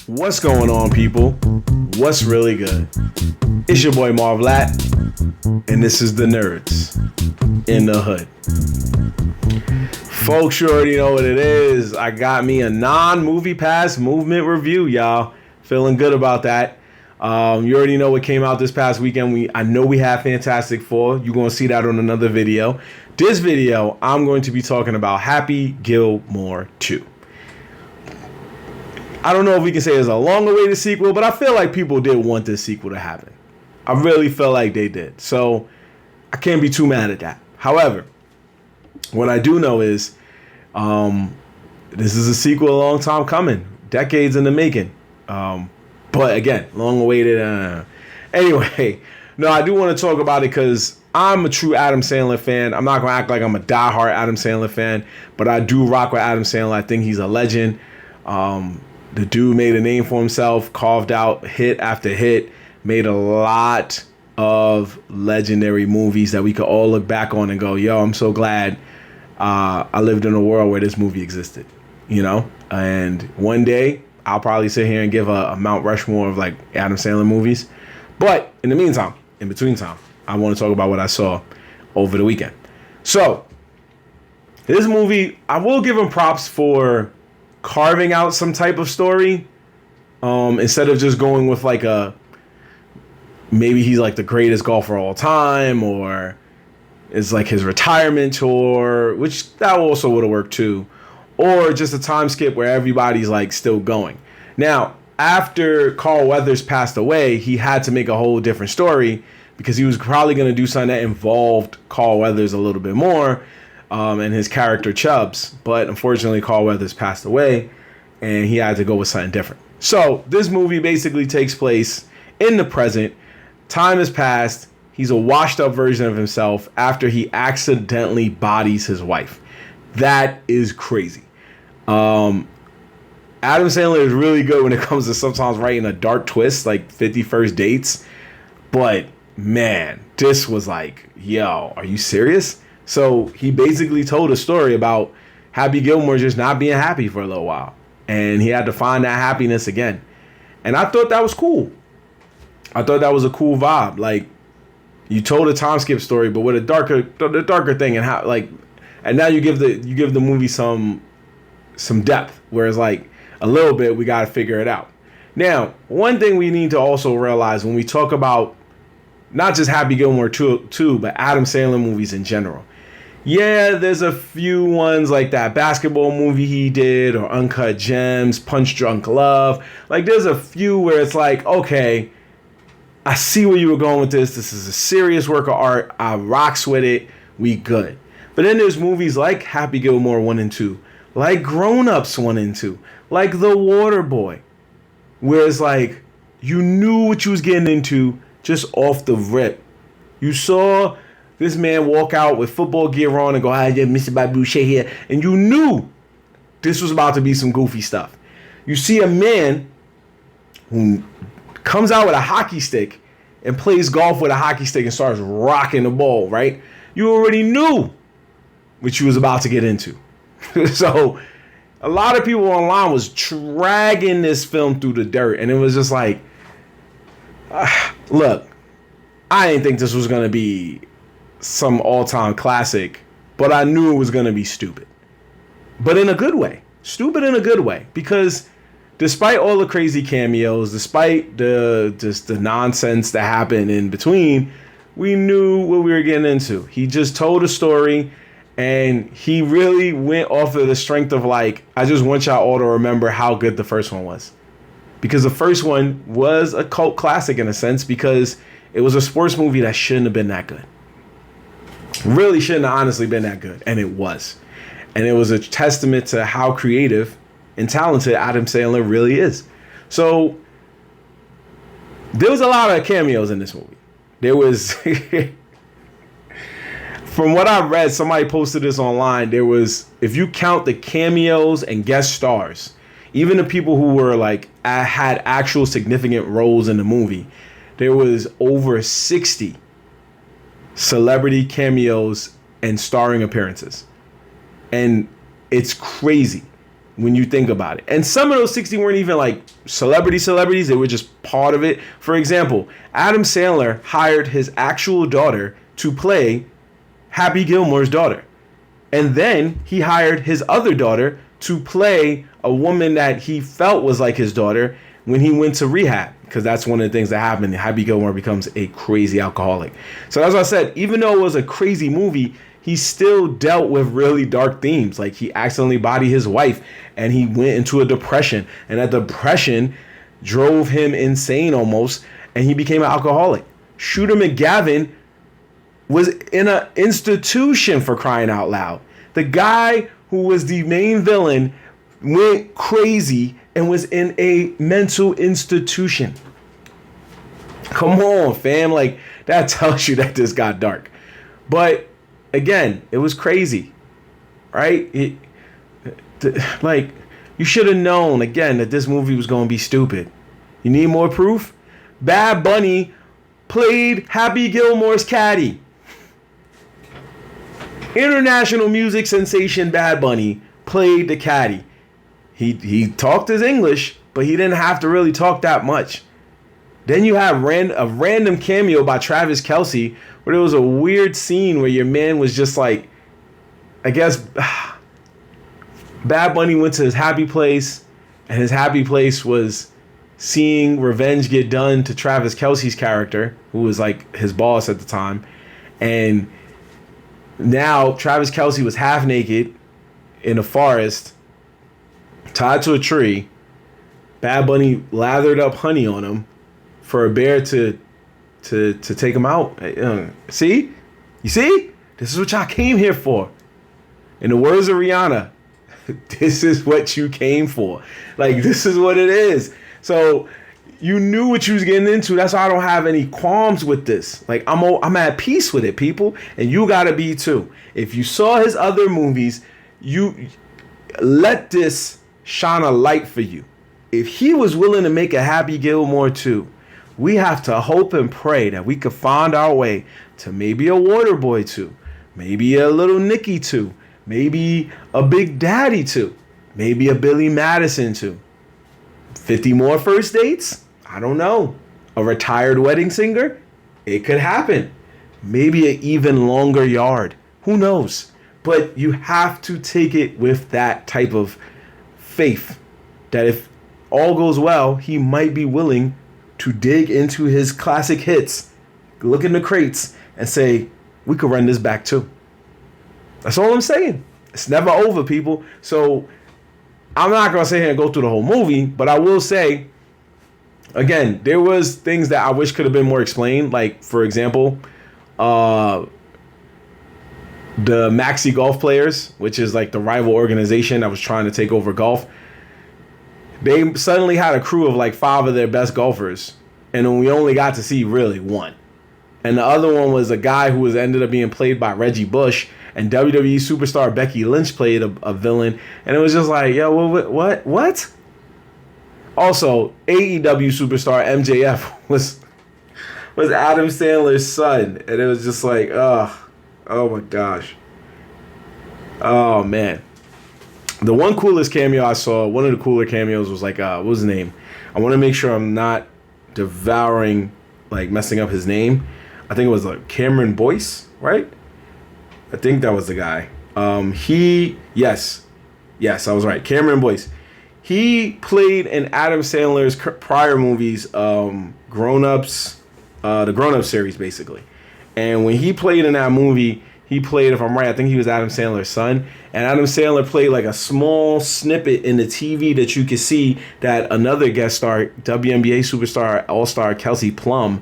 What's going on, people? What's really good? It's your boy Marv, and this is the Nerds in the Hood. Folks, you already know what it is. I got me a non-movie pass movement review, y'all. Feeling good about that. You already know what came out this past weekend. I know we have Fantastic Four. You're going to see that on another video. This video, I'm going to be talking about Happy Gilmore 2. I don't know if we can say it's a long-awaited sequel, but I feel like people did want this sequel to happen. I really feel like they did. So I can't be too mad at that. However, what I do know is this is a sequel a long time coming. Decades in the making. But again, long-awaited. Anyway, no, I do want to talk about it because I'm a true Adam Sandler fan. I'm not going to act like I'm a diehard Adam Sandler fan, but I do rock with Adam Sandler. I think he's a legend. The dude made a name for himself, carved out hit after hit, made a lot of legendary movies that we could all look back on and go, yo, I'm so glad I lived in a world where this movie existed, you know? And one day, I'll probably sit here and give a Mount Rushmore of like Adam Sandler movies. But in the meantime, in between time, I want to talk about what I saw over the weekend. So, this movie, I will give him props for carving out some type of story instead of just going with like maybe he's like the greatest golfer of all time, or it's like his retirement tour, which that also would have worked too, or just a time skip where everybody's like still going. Now, after Carl Weathers passed away, he had to make a whole different story because he was probably going to do something that involved Carl Weathers a little bit more and his character Chubbs. But unfortunately, Carl Weathers passed away and he had to go with something different. So this movie basically takes place in the present. Time has passed. He's a washed up version of himself after he accidentally bodies his wife. That is crazy. Adam Sandler is really good when it comes to sometimes writing a dark twist, like 50 First Dates. But man, this was like, yo, are you serious? So he basically told a story about Happy Gilmore just not being happy for a little while. And he had to find that happiness again. And I thought that was cool. I thought that was a cool vibe. Like, you told a time skip story, but with the darker thing, and how like, and now you give the movie some depth. Whereas like a little bit, we got to figure it out. Now, one thing we need to also realize when we talk about not just Happy Gilmore 2, but Adam Sandler movies in general. Yeah, there's a few ones like that basketball movie he did, or Uncut Gems, Punch Drunk Love. Like, there's a few where it's like, okay, I see where you were going with this. This is a serious work of art. I rocks with it. We good. But then there's movies like Happy Gilmore 1 and 2, like Grown Ups 1 and 2, like The Waterboy, where it's like you knew what you was getting into just off the rip. You saw this man walk out with football gear on and go, yeah, Mr. Babouche here. And you knew this was about to be some goofy stuff. You see a man who comes out with a hockey stick and plays golf with a hockey stick and starts rocking the ball, right? You already knew what you was about to get into. So a lot of people online was dragging this film through the dirt. And it was just like, look, I didn't think this was going to be some all-time classic, but I knew it was going to be stupid. But in a good way. Stupid in a good way. Because despite all the crazy cameos, despite the nonsense that happened in between, we knew what we were getting into. He just told a story, and he really went off of the strength of like, I just want y'all all to remember how good the first one was. Because the first one was a cult classic in a sense, because it was a sports movie that shouldn't have been that good. Really shouldn't have honestly been that good. And it was. And it was a testament to how creative and talented Adam Sandler really is. So there was a lot of cameos in this movie. There was, from what I read, somebody posted this online. There was, if you count the cameos and guest stars, even the people who were like had actual significant roles in the movie, there was over 60 celebrity cameos and starring appearances. And it's crazy. when you think about it. And some of those 60 weren't even like celebrities. They were just part of it. For example, Adam Sandler hired his actual daughter to play Happy Gilmore's daughter. And then he hired his other daughter to play a woman that he felt was like his daughter when he went to rehab. Because that's one of the things that happened. Happy Gilmore becomes a crazy alcoholic. So as I said, even though it was a crazy movie, he still dealt with really dark themes. Like he accidentally bodied his wife and he went into a depression. And that depression drove him insane almost. And he became an alcoholic. Shooter McGavin was in an institution, for crying out loud. The guy who was the main villain went crazy and was in a mental institution. Come on, fam. Like, that tells you that this got dark. But again, it was crazy, right? Like, you should have known, again, that this movie was going to be stupid. You need more proof? Bad Bunny played Happy Gilmore's caddy. International music sensation Bad Bunny played the caddy. He talked his English, but he didn't have to really talk that much. Then you have a random cameo by Travis Kelce, where there was a weird scene where your man was just like, I guess, Bad Bunny went to his happy place, and his happy place was seeing revenge get done to Travis Kelce's character, who was like his boss at the time. And now Travis Kelce was half naked in a forest, tied to a tree. Bad Bunny lathered up honey on him for a bear to take him out. See? You see? This is what y'all came here for. In the words of Rihanna, this is what you came for. Like, this is what it is. So you knew what you was getting into. That's why I don't have any qualms with this. Like, I'm at peace with it, people. And you gotta be too. If you saw his other movies, you let this shine a light for you. If he was willing to make a Happy Gilmore 2, we have to hope and pray that we could find our way to maybe a Waterboy 2, maybe a Little Nicky 2, maybe a Big Daddy 2, maybe a Billy Madison 2. 50 more first dates? I don't know. A retired wedding singer? It could happen. Maybe an even longer yard. Who knows? But you have to take it with that type of faith that if all goes well, he might be willing to dig into his classic hits, look in the crates, and say, we could run this back too. That's all I'm saying. It's never over, people. So I'm not going to sit here and go through the whole movie, but I will say, again, there was things that I wish could have been more explained. Like, for example, the Maxi Golf Players, which is like the rival organization that was trying to take over golf. They suddenly had a crew of like 5 of their best golfers, and then we only got to see really one. And the other one was a guy who ended up being played by Reggie Bush, and WWE superstar Becky Lynch played a villain, and it was just like, yo, what? Also, AEW superstar MJF was Adam Sandler's son, and it was just like, oh my gosh. Oh, man. The one coolest cameo I saw, one of the cooler cameos was like, what was his name? I want to make sure I'm not messing up his name. I think it was like Cameron Boyce, right? I think that was the guy. Yes, I was right. Cameron Boyce. He played in Adam Sandler's prior movies, Grown Ups, the Grown Ups series, basically. And when he played in that movie, he played, if I'm right, I think he was Adam Sandler's son. And Adam Sandler played like a small snippet in the TV that you could see that another guest star, WNBA superstar, all-star Kelsey Plum,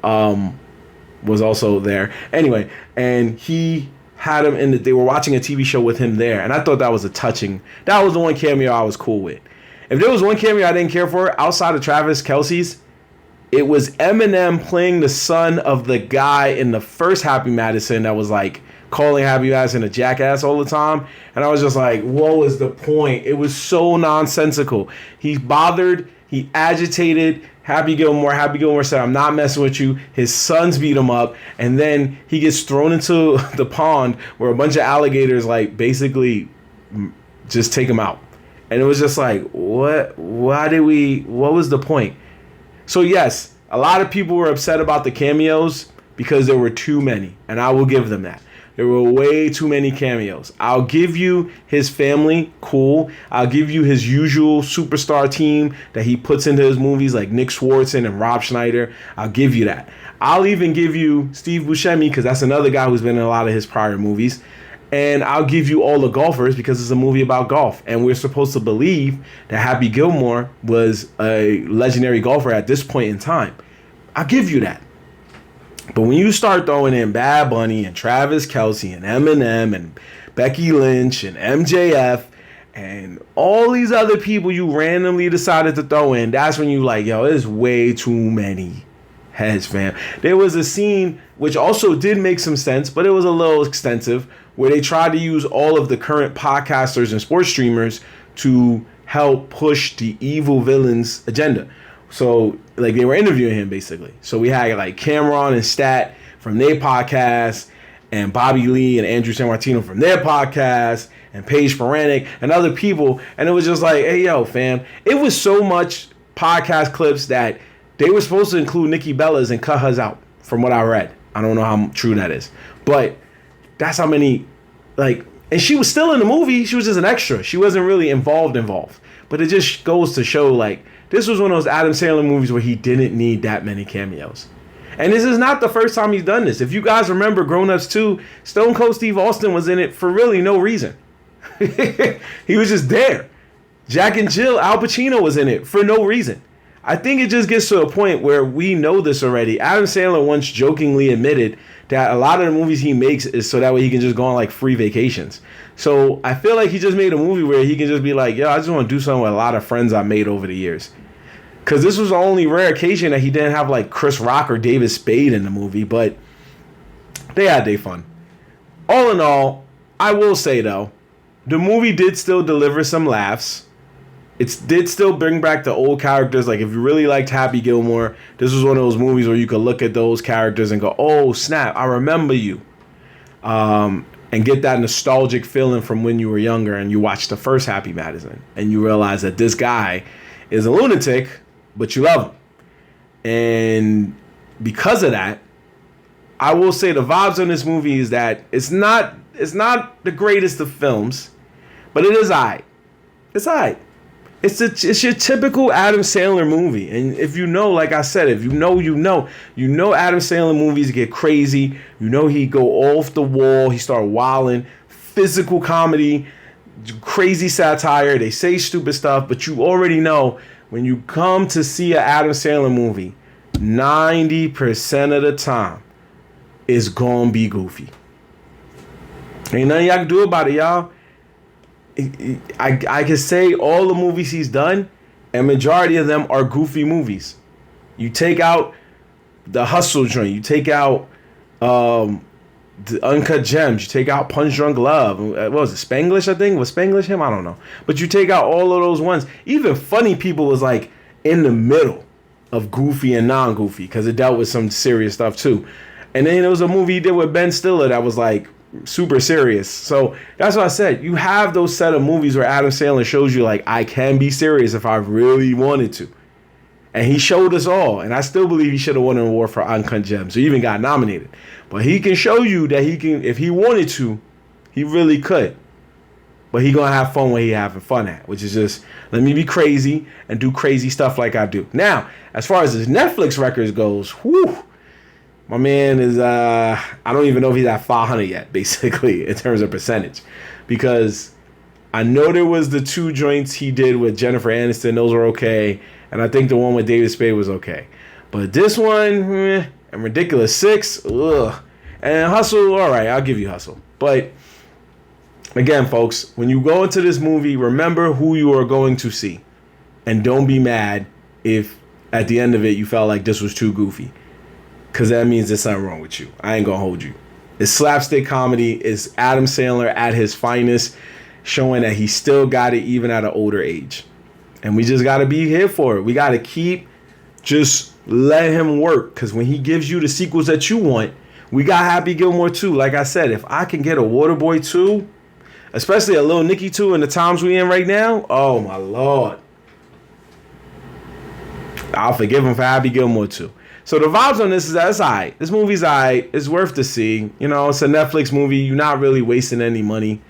was also there. Anyway, and he had him they were watching a TV show with him there. And I thought that was that was the one cameo I was cool with. If there was one cameo I didn't care for outside of Travis Kelce's, it was Eminem playing the son of the guy in the first Happy Madison that was like calling Happy Madison a jackass all the time. And I was just like, what was the point? It was so nonsensical. He bothered, he agitated Happy Gilmore. Happy Gilmore said, I'm not messing with you. His sons beat him up. And then he gets thrown into the pond where a bunch of alligators like basically just take him out. And it was just like, what? What was the point? So yes, a lot of people were upset about the cameos because there were too many. And I will give them that. There were way too many cameos. I'll give you his family, cool. I'll give you his usual superstar team that he puts into his movies like Nick Swartzen and Rob Schneider. I'll give you that. I'll even give you Steve Buscemi because that's another guy who's been in a lot of his prior movies. And I'll give you all the golfers because it's a movie about golf. And we're supposed to believe that Happy Gilmore was a legendary golfer at this point in time. I'll give you that. But when you start throwing in Bad Bunny and Travis Kelce and Eminem and Becky Lynch and MJF and all these other people you randomly decided to throw in, that's when you like, yo, there's way too many heads, fam. There was a scene which also did make some sense, but it was a little extensive, where they tried to use all of the current podcasters and sports streamers to help push the evil villain's agenda. So, like, they were interviewing him, basically. So we had, like, Cameron and Stat from their podcast, and Bobby Lee and Andrew Sammartino from their podcast, and Paige Sporanic and other people. And it was just like, hey, yo, fam. It was so much podcast clips that they were supposed to include Nikki Bella's and cut hers out, from what I read. I don't know how true that is. But that's how many, like, and she was still in the movie. She was just an extra. She wasn't really involved. But it just goes to show, like, this was one of those Adam Sandler movies where he didn't need that many cameos. And this is not the first time he's done this. If you guys remember Grown Ups 2, Stone Cold Steve Austin was in it for really no reason. He was just there. Jack and Jill, Al Pacino was in it for no reason. I think it just gets to a point where we know this already. Adam Sandler once jokingly admitted that a lot of the movies he makes is so that way he can just go on like free vacations. So I feel like he just made a movie where he can just be like, yo, I just want to do something with a lot of friends I made over the years. Because this was the only rare occasion that he didn't have like Chris Rock or David Spade in the movie, but they had their fun. All in all, I will say though, the movie did still deliver some laughs. It did still bring back the old characters. Like, if you really liked Happy Gilmore, this was one of those movies where you could look at those characters and go, oh, snap, I remember you. And get that nostalgic feeling from when you were younger and you watched the first Happy Madison. And you realize that this guy is a lunatic, but you love him. And because of that, I will say the vibes on this movie is that it's not the greatest of films, but it is aight. It's aight. It's your typical Adam Sandler movie. And if you know, like I said, if you know Adam Sandler movies get crazy. You know he go off the wall. He start wilding. Physical comedy, crazy satire. They say stupid stuff, but you already know when you come to see an Adam Sandler movie, 90% of the time, it's gonna be goofy. Ain't nothing y'all can do about it, y'all. I can say all the movies he's done, and majority of them are goofy movies. You take out the Hustle joint, you take out the Uncut Gems, you take out Punch Drunk Love. What was it, Spanglish? I think was Spanglish him. I don't know, but you take out all of those ones. Even Funny People was like in the middle of goofy and non-goofy because it dealt with some serious stuff too. And then there was a movie he did with Ben Stiller that was like super serious. So that's what I said. You have those set of movies where Adam Sandler shows you like, I can be serious if I really wanted to. And he showed us all. And I still believe he should have won an award for Uncut Gems or even got nominated. But he can show you that he can, if he wanted to, he really could. But he gonna have fun when he having fun at, which is just, let me be crazy and do crazy stuff like I do. Now, as far as his Netflix records goes, whew, my man is, I don't even know if he's at 500 yet, basically, in terms of percentage. Because I know there was the 2 joints he did with Jennifer Aniston. Those were okay. And I think the one with David Spade was okay. But this one, and Ridiculous 6, ugh. And Hustle, all right, I'll give you Hustle. But, again, folks, when you go into this movie, remember who you are going to see. And don't be mad if, at the end of it, you felt like this was too goofy. Because that means there's something wrong with you. I ain't going to hold you. It's slapstick comedy. It's Adam Sandler at his finest, showing that he still got it even at an older age. And we just got to be here for it. We got to keep just let him work. Because when he gives you the sequels that you want, we got Happy Gilmore 2. Like I said, if I can get a Waterboy 2, especially a Lil Nicky too in the times we in right now. Oh my Lord. I'll forgive him for Happy Gilmore too. So the vibes on this is that it's alright. This movie's alright. It's worth to see. You know, it's a Netflix movie. You're not really wasting any money.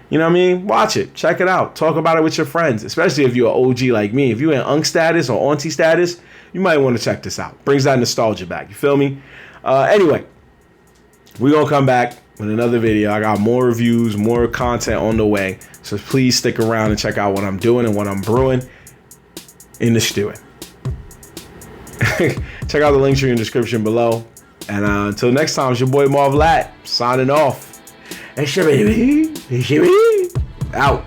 You know what I mean? Watch it. Check it out. Talk about it with your friends, especially if you're an OG like me. If you're in Unk status or Auntie status, you might want to check this out. Brings that nostalgia back. You feel me? Anyway, we're going to come back with another video. I got more reviews, more content on the way. So please stick around and check out what I'm doing and what I'm brewing in the stewing. Check out the links in the description below. And until next time, it's your boy Marv signing off. Out.